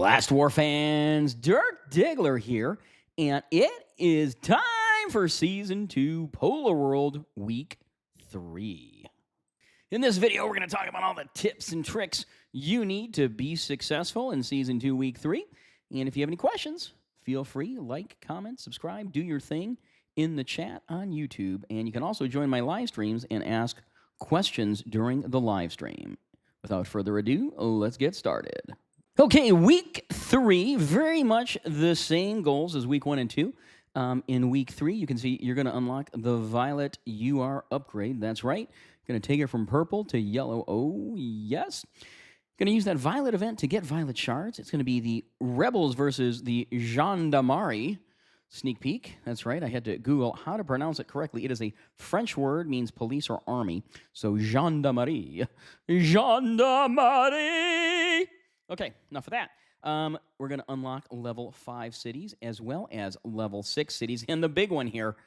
Last War fans, Dirk Diggler here, and it is time for Season 2 Polar World Week 3. In this video, we're going to talk about all the tips and tricks you need to be successful in Season 2 Week 3. And if you have any questions, feel free, like, comment, subscribe, do your thing in the chat on YouTube. And you can also join my live streams and ask questions during the live stream. Without further ado, let's get started. Okay, Week 3, very much the same goals as Week 1 and 2. In Week 3, you can see you're going to unlock the Violet UR upgrade. That's right. Going to take it from purple to yellow. Oh, yes. Going to use that Violet event to get Violet shards. It's going to be the Rebels versus the Gendarmerie sneak peek. That's right. I had to Google how to pronounce it correctly. It is a French word, means police or army. So Gendarmerie. Gendarmerie. Okay, enough of that. We're going to unlock level 5 cities as well as level 6 cities. And the big one here,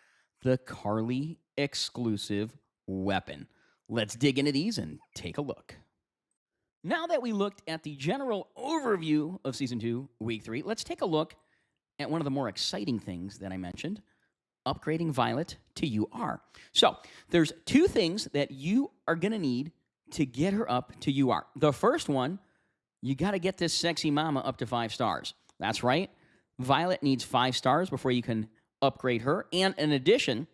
the Carly exclusive weapon. Let's dig into these and take a look. Now that we looked at the general overview of Season 2, Week 3, let's take a look at one of the more exciting things that I mentioned, upgrading Violet to UR. So there's two things that you are going to need to get her up to UR. The first one, you got to get this sexy mama up to 5 stars. That's right. Violet needs 5 stars before you can upgrade her. And in addition,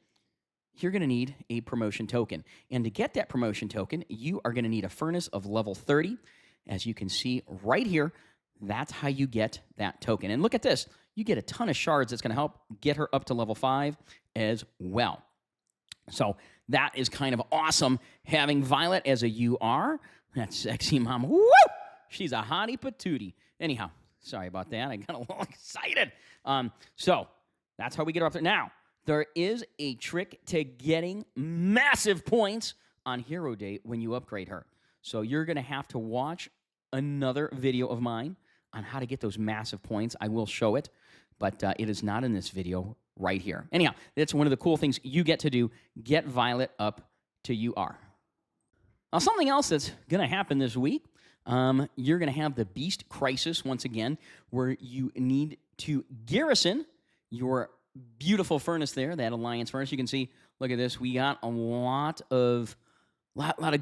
you're going to need a promotion token. And to get that promotion token, you are going to need a furnace of level 30. As you can see right here, that's how you get that token. And look at this. You get a ton of shards that's going to help get her up to level 5 as well. So that is kind of awesome, having Violet as a UR. That sexy mama. Woo! She's a hottie patootie. Anyhow, sorry about that. I got a little excited. So that's how we get her up there. Now, there is a trick to getting massive points on Hero Day when you upgrade her. So you're going to have to watch another video of mine on how to get those massive points. I will show it, but it is not in this video right here. Anyhow, that's one of the cool things you get to do, get Violet up to UR. Now, something else that's going to happen this week, you're going to have the Beast Crisis once again, where you need to Garrison your beautiful furnace there, that Alliance furnace. You can see, look at this. We got a lot of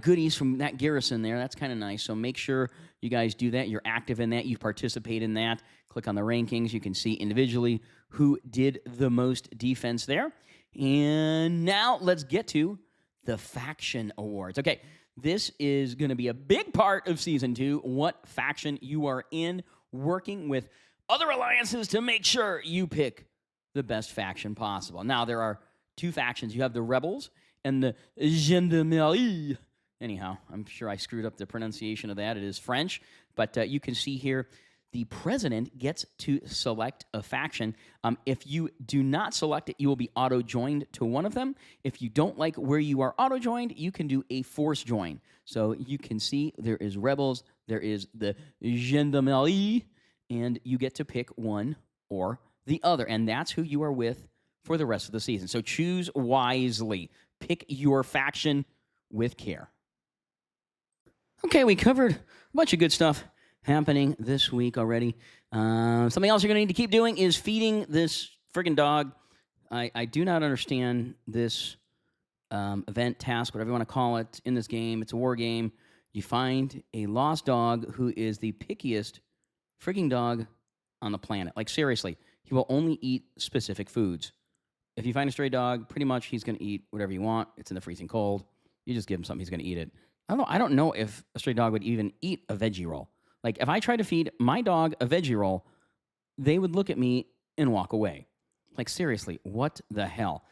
goodies from that Garrison there. That's kind of nice. So make sure you guys do that. You're active in that. You participate in that. Click on the rankings. You can see individually who did the most defense there. And now let's get to the faction awards. Okay, this is going to be a big part of Season 2, what faction you are in, working with other alliances to make sure you pick the best faction possible. Now, there are 2 factions. You have the Rebels and the Gendarmerie. Anyhow, I'm sure I screwed up the pronunciation of that. It is French, but you can see here the president gets to select a faction. If you do not select it, you will be auto-joined to one of them. If you don't like where you are auto-joined, you can do a force join. So you can see there is Rebels, there is the Gendarmerie, and you get to pick one or the other, and that's who you are with for the rest of the season. So choose wisely. Pick your faction with care. Okay, we covered a bunch of good stuff happening this week already. Something else you're going to need to keep doing is feeding this friggin' dog. I do not understand this event, task, whatever you want to call it, in this game. It's a war game. You find a lost dog who is the pickiest frigging dog on the planet. Like, seriously, he will only eat specific foods. If you find a stray dog, pretty much he's going to eat whatever you want. It's in the freezing cold. You just give him something, he's going to eat it. I don't know if a stray dog would even eat a veggie roll. Like, if I tried to feed my dog a veggie roll, they would look at me and walk away. Like, seriously, what the hell?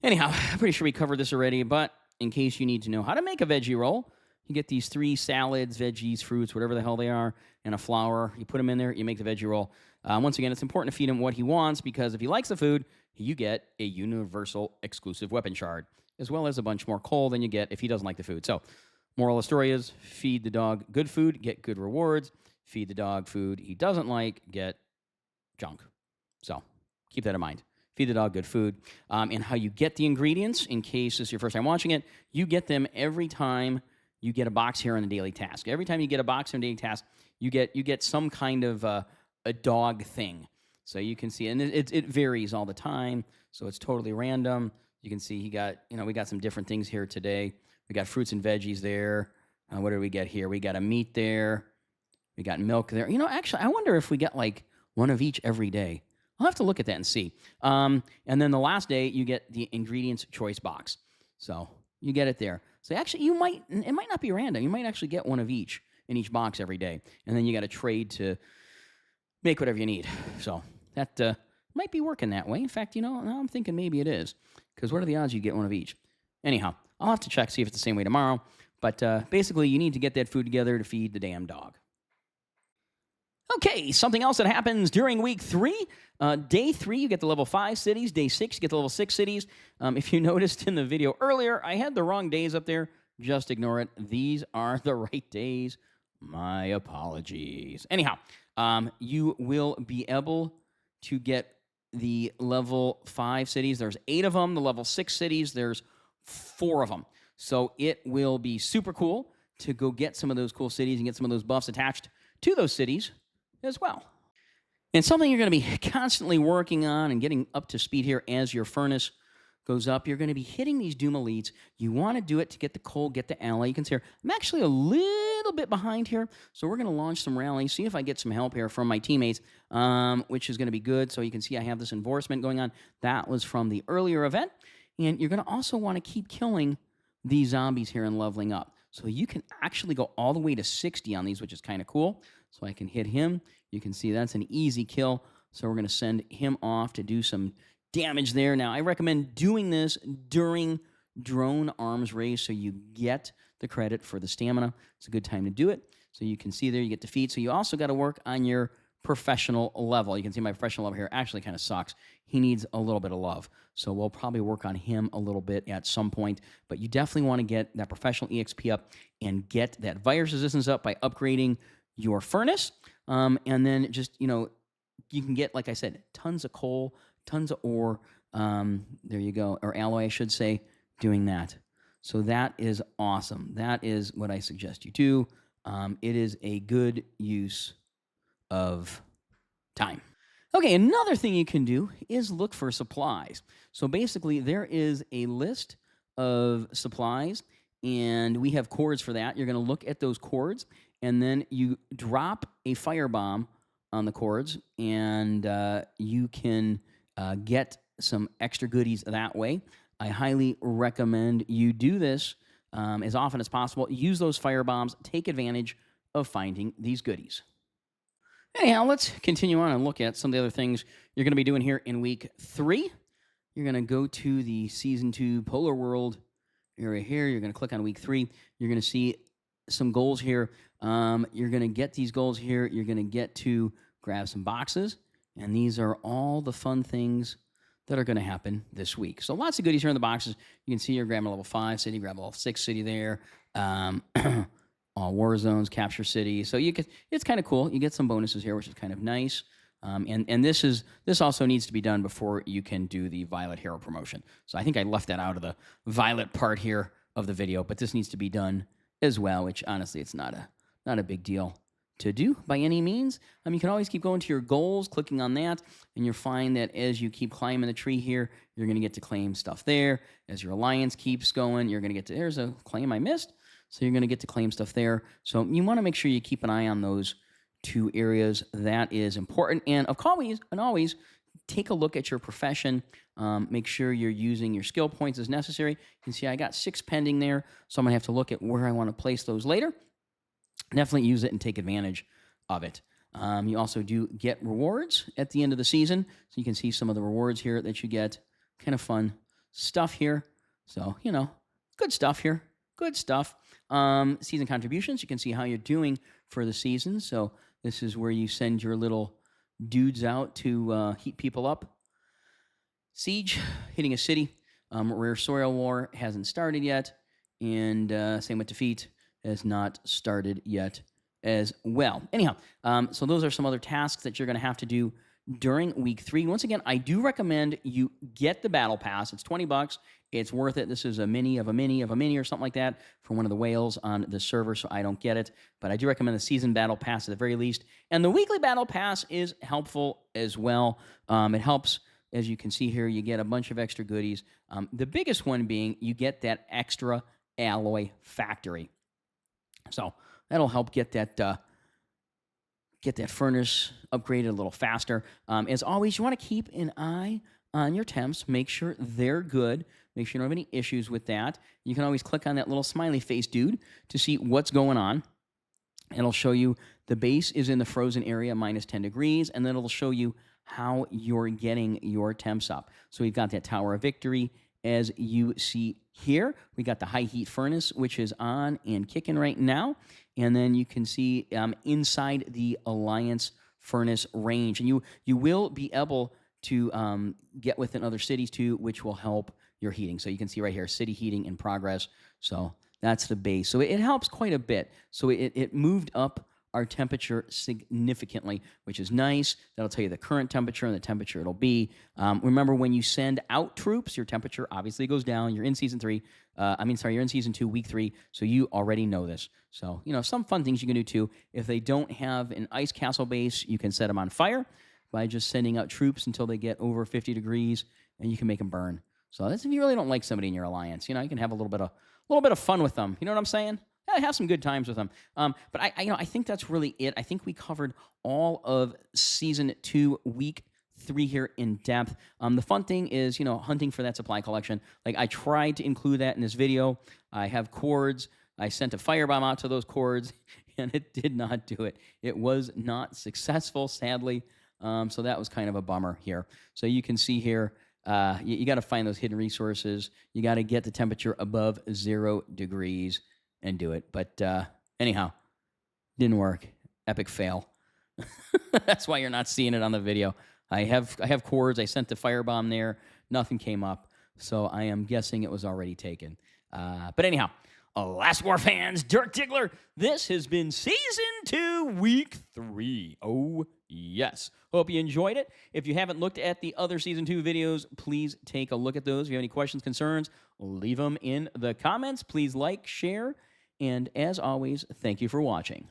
Anyhow, I'm pretty sure we covered this already, but in case you need to know how to make a veggie roll, you get these 3 salads, veggies, fruits, whatever the hell they are, and a flour. You put them in there, you make the veggie roll. Once again, it's important to feed him what he wants, because if he likes the food, you get a universal exclusive weapon shard, as well as a bunch more coal than you get if he doesn't like the food. So, moral of the story is, feed the dog good food, get good rewards. Feed the dog food he doesn't like, get junk. So, keep that in mind. Feed the dog good food. And how you get the ingredients, in case this is your first time watching it, you get them every time you get a box here on the daily task. Every time you get a box on the daily task, you get some kind of a dog thing. So you can see, and it varies all the time. So it's totally random. You can see we got some different things here today. We got fruits and veggies there. What do we get here? We got a meat there. We got milk there. Actually, I wonder if we get like one of each every day. I'll have to look at that and see. And then the last day, you get the ingredients choice box. So you get it there. So actually, it might not be random. You might actually get one of each in each box every day. And then you got to trade to make whatever you need. So that might be working that way. In fact, now I'm thinking maybe it is. Because what are the odds you get one of each? Anyhow, I'll have to check, see if it's the same way tomorrow. But basically, you need to get that food together to feed the damn dog. Okay, something else that happens during week 3. Day 3, you get the level 5 cities. Day 6, you get the level 6 cities. If you noticed in the video earlier, I had the wrong days up there. Just ignore it. These are the right days. My apologies. Anyhow, you will be able to get the level 5 cities. There's 8 of them. The level 6 cities, there's 4 of them. So it will be super cool to go get some of those cool cities and get some of those buffs attached to those cities as well. And something you're going to be constantly working on and getting up to speed here as your furnace goes up, you're going to be hitting these Doom Elites. You want to do it to get the coal, get the ally. You can see here, I'm actually a little bit behind here, so we're going to launch some rallies, see if I get some help here from my teammates, which is going to be good. So you can see I have this enforcement going on. That was from the earlier event. And you're going to also want to keep killing these zombies here and leveling up. So you can actually go all the way to 60 on these, which is kind of cool. So I can hit him. You can see that's an easy kill. So we're going to send him off to do some damage there. Now, I recommend doing this during drone arms race so you get the credit for the stamina. It's a good time to do it. So you can see there you get defeat. So you also got to work on your professional level. You can see my professional level here actually kind of sucks. He needs a little bit of love. So we'll probably work on him a little bit at some point. But you definitely want to get that professional EXP up and get that virus resistance up by upgrading your furnace. And then just, you can get, like I said, tons of coal, tons of ore. There you go. Or alloy, I should say, doing that. So that is awesome. That is what I suggest you do. It is a good use of time. Okay, another thing you can do is look for supplies. So basically, there is a list of supplies, and we have cords for that. You're going to look at those cords, and then you drop a firebomb on the cords, and you can get some extra goodies that way. I highly recommend you do this as often as possible. Use those firebombs. Take advantage of finding these goodies. Anyhow, let's continue on and look at some of the other things you're going to be doing here in week 3. You're going to go to the Season 2 Polar World area here. You're going to click on week 3. You're going to see some goals here. You're going to get these goals here. You're going to get to grab some boxes. And these are all the fun things that are going to happen this week. So lots of goodies here in the boxes. You can see you're grabbing a level 5 city, grab a level 6 city there. All war zones, capture cities. So it's kind of cool. You get some bonuses here, which is kind of nice. And this also needs to be done before you can do the Violet Hero promotion. So I think I left that out of the Violet part here of the video, but this needs to be done as well, which honestly it's not a big deal to do by any means. You can always keep going to your goals, clicking on that, and you'll find that as you keep climbing the tree here, you're going to get to claim stuff there. As your alliance keeps going, you're going to get to, there's a claim I missed. So you're going to get to claim stuff there. So you want to make sure you keep an eye on those 2 areas. That is important. And always take a look at your profession. Make sure you're using your skill points as necessary. You can see I got 6 pending there, so I'm going to have to look at where I want to place those later. Definitely use it and take advantage of it. You also do get rewards at the end of the season. So you can see some of the rewards here that you get. Kind of fun stuff here. So, good stuff here. Good stuff. Season contributions, you can see how you're doing for the season. So this is where you send your little dudes out to heat people up. Siege, hitting a city. Rare Soil War hasn't started yet. And same with Defeat, has not started yet as well. Anyhow, so those are some other tasks that you're going to have to do during week 3. Once again, I do recommend you get the battle pass. It's $20. It's worth it. This is a mini of a mini of a mini or something like that for one of the whales on the server, so I don't get it. But I do recommend the season battle pass at the very least. And the weekly battle pass is helpful as well. It helps, as you can see here, you get a bunch of extra goodies. The biggest one being you get that extra alloy factory. So that'll help get that furnace upgraded a little faster. As always, you want to keep an eye on your temps. Make sure they're good. Make sure you don't have any issues with that. You can always click on that little smiley face dude to see what's going on. It'll show you the base is in the frozen area, minus 10 degrees, and then it'll show you how you're getting your temps up. So we've got that Tower of Victory, as you see here. We got the high heat furnace, which is on and kicking right now. And then you can see inside the Alliance furnace range. And you will be able to get within other cities too, which will help your heating. So you can see right here, city heating in progress. So that's the base. So it helps quite a bit. So it moved up our temperature significantly, which is nice. That'll tell you the current temperature and the temperature it'll be. Remember, when you send out troops, your temperature obviously goes down. You're in season 3. You're in season 2, week 3. So you already know this. So, some fun things you can do too. If they don't have an ice castle base, you can set them on fire by just sending out troops until they get over 50 degrees, and you can make them burn. So that's if you really don't like somebody in your alliance. You can have a little bit of fun with them. You know what I'm saying? Yeah, have some good times with them. But I think that's really it. I think we covered all of season 2, week 3 here in depth. The fun thing is, hunting for that supply collection. Like, I tried to include that in this video. I have cords. I sent a firebomb out to those cords, and it did not do it. It was not successful, sadly. So that was kind of a bummer here. So you can see here, you got to find those hidden resources. You got to get the temperature above 0 degrees and do it. But anyhow, didn't work. Epic fail. That's why you're not seeing it on the video. I have cords. I sent the firebomb there. Nothing came up. So I am guessing it was already taken. But anyhow, Last War fans, Dirk Diggler. This has been season 2, week 3. Oh, yes. Hope you enjoyed it. If you haven't looked at the other season 2 videos, please take a look at those. If you have any questions, concerns, leave them in the comments. Please like, share, and as always, thank you for watching.